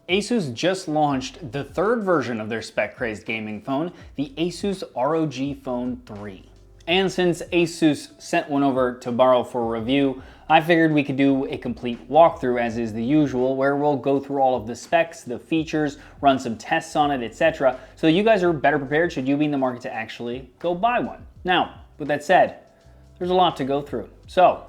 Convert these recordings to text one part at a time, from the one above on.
ASUS just launched the third version of their spec-crazed gaming phone, the ASUS ROG Phone 3. And since ASUS sent one over to borrow for review, I figured we could do a complete walkthrough as is the usual, where we'll go through all of the specs, the features, run some tests on it, etc. so you guys are better prepared should you be in the market to actually go buy one. Now, with that said, there's a lot to go through. So,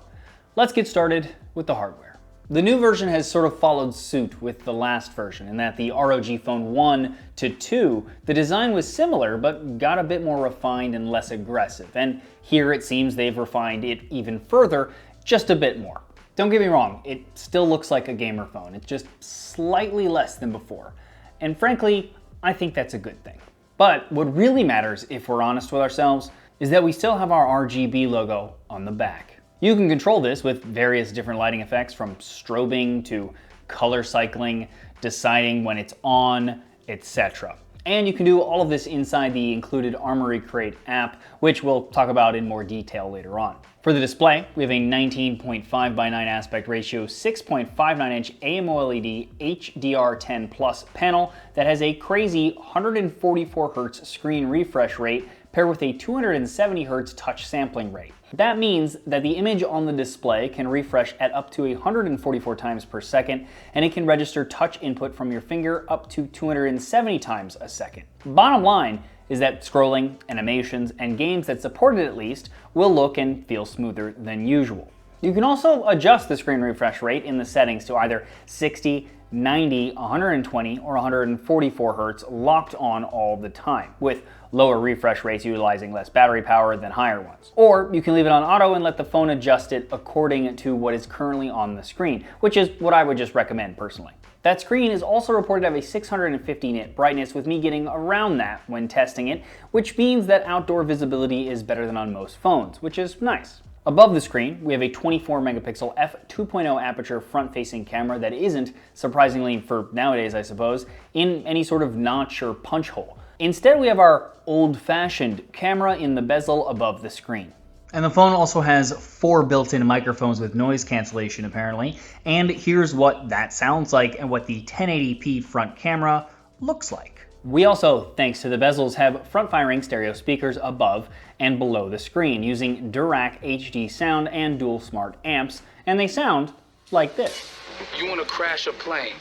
let's get started with the hardware. The new version has sort of followed suit with the last version in that the ROG Phone 1 to 2, the design was similar but got a bit more refined and less aggressive. And here it seems they've refined it even further, just a bit more. Don't get me wrong, it still looks like a gamer phone. It's just slightly less than before. And frankly, I think that's a good thing. But what really matters, if we're honest with ourselves, is that we still have our RGB logo on the back. You can control this with various different lighting effects, from strobing to color cycling, deciding when it's on, etc. And you can do all of this inside the included Armoury Crate app, which we'll talk about in more detail later on. For the display, we have a 19.5:9 aspect ratio, 6.59-inch AMOLED HDR10 Plus panel that has a crazy 144 Hz screen refresh rate paired with a 270 Hz touch sampling rate. That means that the image on the display can refresh at up to 144 times per second, and it can register touch input from your finger up to 270 times a second. Bottom line is that scrolling, animations, and games that support it at least will look and feel smoother than usual. You can also adjust the screen refresh rate in the settings to either 60, 90, 120, or 144 Hz locked on all the time, with lower refresh rates utilizing less battery power than higher ones. Or you can leave it on auto and let the phone adjust it according to what is currently on the screen, which is what I would just recommend personally. That screen is also reported to have a 650 nit brightness, with me getting around that when testing it, which means that outdoor visibility is better than on most phones, which is nice. Above the screen, we have a 24 megapixel f2.0 aperture front-facing camera that isn't, surprisingly for nowadays I suppose, in any sort of notch or punch hole. Instead, we have our old-fashioned camera in the bezel above the screen. And the phone also has 4 built-in microphones with noise cancellation apparently, and here's what that sounds like and what the 1080p front camera looks like. We also, thanks to the bezels, have front-firing stereo speakers above and below the screen using Durac HD sound and dual smart amps, and they sound like this. You want to crash a plane,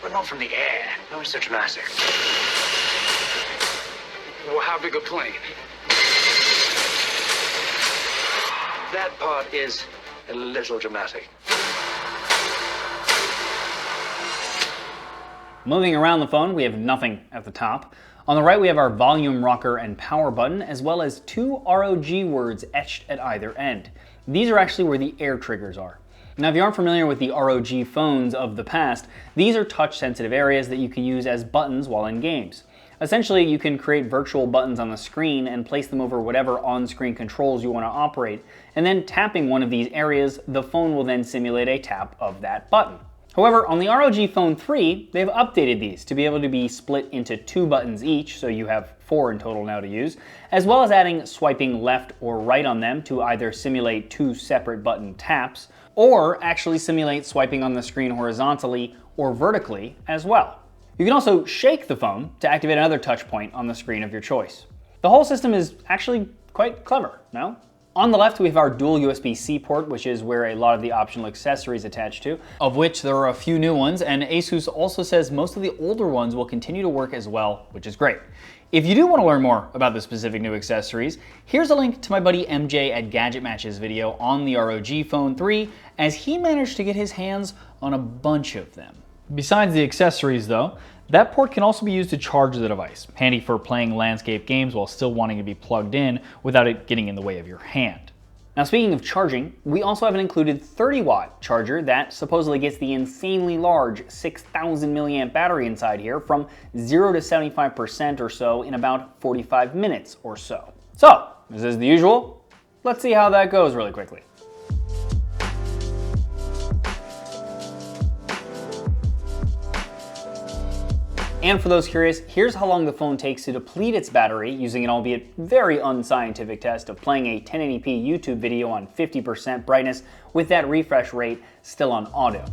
but not from the air. No, it's so dramatic. Well, how big a plane? That part is a little dramatic. Moving around the phone, we have nothing at the top. On the right, we have our volume rocker and power button, as well as 2 ROG words etched at either end. These are actually where the AirTriggers are. Now, if you aren't familiar with the ROG phones of the past, these are touch-sensitive areas that you can use as buttons while in games. Essentially, you can create virtual buttons on the screen and place them over whatever on-screen controls you want to operate, and then tapping one of these areas, the phone will then simulate a tap of that button. However, on the ROG Phone 3, they've updated these to be able to be split into 2 buttons each, so you have 4 in total now to use, as well as adding swiping left or right on them to either simulate 2 separate button taps, or actually simulate swiping on the screen horizontally or vertically as well. You can also shake the phone to activate another touch point on the screen of your choice. The whole system is actually quite clever, no? On the left, we have our dual USB-C port, which is where a lot of the optional accessories attach to, of which there are a few new ones, and ASUS also says most of the older ones will continue to work as well, which is great. If you do want to learn more about the specific new accessories, here's a link to my buddy MJ at Gadget Match's video on the ROG Phone 3, as he managed to get his hands on a bunch of them. Besides the accessories though, that port can also be used to charge the device, handy for playing landscape games while still wanting to be plugged in without it getting in the way of your hand. Now, speaking of charging, we also have an included 30-watt charger that supposedly gets the insanely large 6,000 milliamp battery inside here from 0 to 75% or so in about 45 minutes or so. So, as is the usual, let's see how that goes really quickly. And for those curious, here's how long the phone takes to deplete its battery using an albeit very unscientific test of playing a 1080p YouTube video on 50% brightness with that refresh rate still on auto.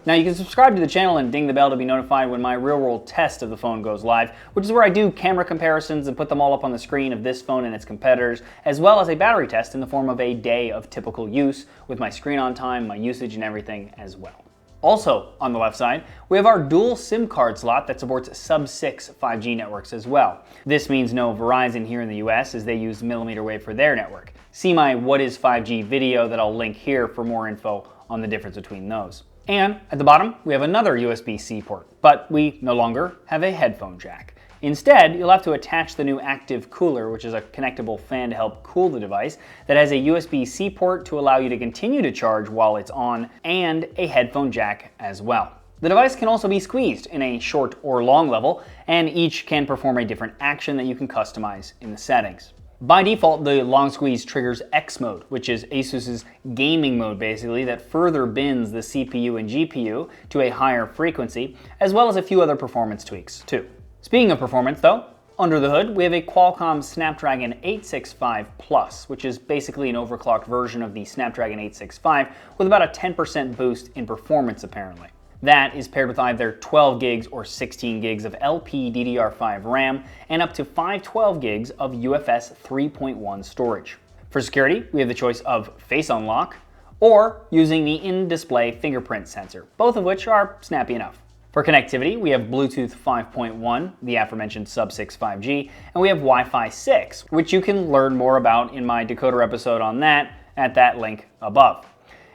Now you can subscribe to the channel and ding the bell to be notified when my real-world test of the phone goes live, which is where I do camera comparisons and put them all up on the screen of this phone and its competitors, as well as a battery test in the form of a day of typical use with my screen on time, my usage and everything as well. Also on the left side, we have our dual SIM card slot that supports sub-6 5G networks as well. This means no Verizon here in the US as they use millimeter wave for their network. See my What is 5G video that I'll link here for more info on the difference between those. And at the bottom, we have another USB-C port, but we no longer have a headphone jack. Instead, you'll have to attach the new active cooler, which is a connectable fan to help cool the device, that has a USB-C port to allow you to continue to charge while it's on, and a headphone jack as well. The device can also be squeezed in a short or long level, and each can perform a different action that you can customize in the settings. By default, the long squeeze triggers X mode, which is ASUS's gaming mode basically, that further bends the CPU and GPU to a higher frequency, as well as a few other performance tweaks too. Speaking of performance though, under the hood we have a Qualcomm Snapdragon 865 Plus, which is basically an overclocked version of the Snapdragon 865 with about a 10% boost in performance apparently. That is paired with either 12 gigs or 16 gigs of LPDDR5 RAM and up to 512 gigs of UFS 3.1 storage. For security, we have the choice of Face Unlock or using the in-display fingerprint sensor, both of which are snappy enough. For connectivity, we have Bluetooth 5.1, the aforementioned sub-6 5G, and we have Wi-Fi 6, which you can learn more about in my decoder episode on that at that link above.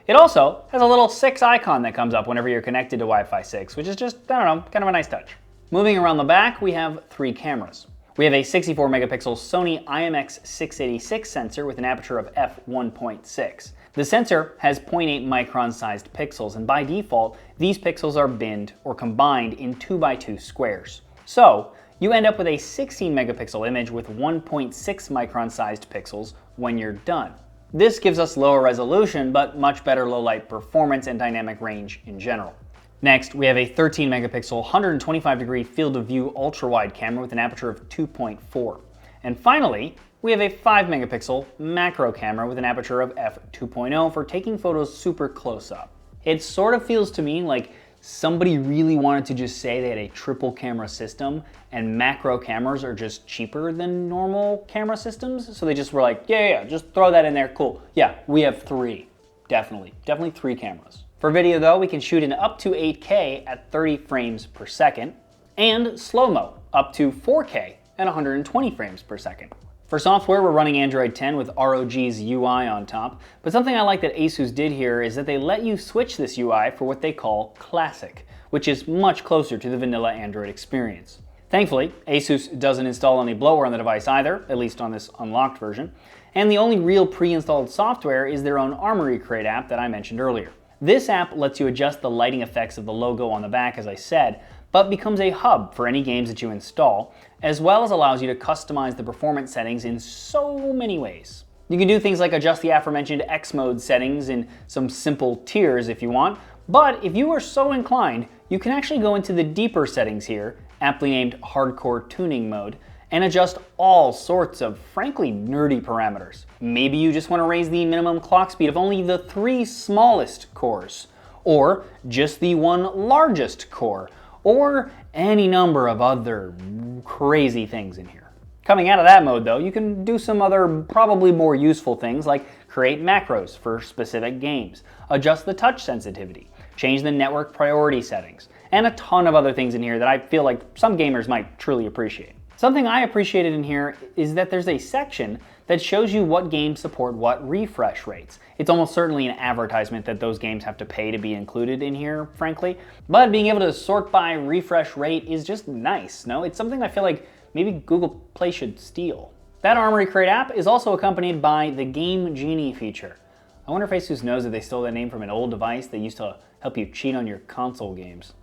It also has a little 6 icon that comes up whenever you're connected to Wi-Fi 6, which is just, I don't know, kind of a nice touch. Moving around the back, we have 3 cameras. We have a 64 megapixel Sony IMX686 sensor with an aperture of f1.6. The sensor has 0.8 micron sized pixels, and by default, these pixels are binned or combined in 2x2 squares. So, you end up with a 16 megapixel image with 1.6 micron sized pixels when you're done. This gives us lower resolution, but much better low light performance and dynamic range in general. Next, we have a 13 megapixel, 125 degree field of view ultra wide camera with an aperture of 2.4. And finally, we have a 5 megapixel macro camera with an aperture of f2.0 for taking photos super close up. It sort of feels to me like somebody really wanted to just say they had a triple camera system and macro cameras are just cheaper than normal camera systems. So they just were like, yeah, just throw that in there, cool. Yeah, we have 3, definitely 3 cameras. For video though, we can shoot in up to 8K at 30 frames per second and slow-mo up to 4K at 120 frames per second. For software, we're running Android 10 with ROG's UI on top, but something I like that ASUS did here is that they let you switch this UI for what they call Classic, which is much closer to the vanilla Android experience. Thankfully, ASUS doesn't install any bloatware on the device either, at least on this unlocked version, and the only real pre-installed software is their own Armoury Crate app that I mentioned earlier. This app lets you adjust the lighting effects of the logo on the back, as I said, but becomes a hub for any games that you install, as well as allows you to customize the performance settings in so many ways. You can do things like adjust the aforementioned X mode settings in some simple tiers if you want, but if you are so inclined, you can actually go into the deeper settings here, aptly named Hardcore Tuning Mode, and adjust all sorts of frankly nerdy parameters. Maybe you just want to raise the minimum clock speed of only the 3 smallest cores, or just the 1 largest core, or any number of other crazy things in here. Coming out of that mode though, you can do some other probably more useful things like create macros for specific games, adjust the touch sensitivity, change the network priority settings, and a ton of other things in here that I feel like some gamers might truly appreciate. Something I appreciated in here is that there's a section that shows you what games support what refresh rates. It's almost certainly an advertisement that those games have to pay to be included in here, frankly. But being able to sort by refresh rate is just nice, no? It's something I feel like maybe Google Play should steal. That Armoury Crate app is also accompanied by the Game Genie feature. I wonder if ASUS knows that they stole that name from an old device that used to help you cheat on your console games.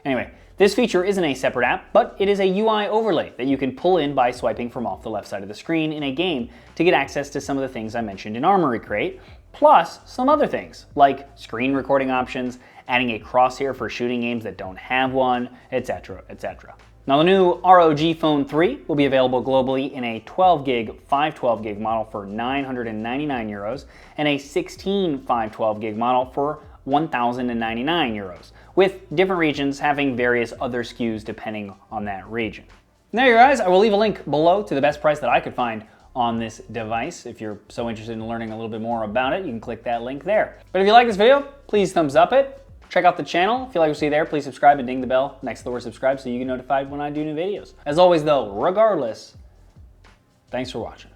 Anyway, this feature isn't a separate app, but it is a UI overlay that you can pull in by swiping from off the left side of the screen in a game to get access to some of the things I mentioned in Armoury Crate, plus some other things like screen recording options, adding a crosshair for shooting games that don't have one, etc., etc. Now the new ROG Phone 3 will be available globally in a 12 gig 512 gig model for €999 and a 16 512 gig model for 1,099 euros, with different regions having various other SKUs depending on that region. There you guys, I will leave a link below to the best price that I could find on this device. If you're so interested in learning a little bit more about it, you can click that link there. But if you like this video, please thumbs up it. Check out the channel. If you like what you see there, please subscribe and ding the bell next to the word subscribe so you get notified when I do new videos. As always though, regardless, thanks for watching.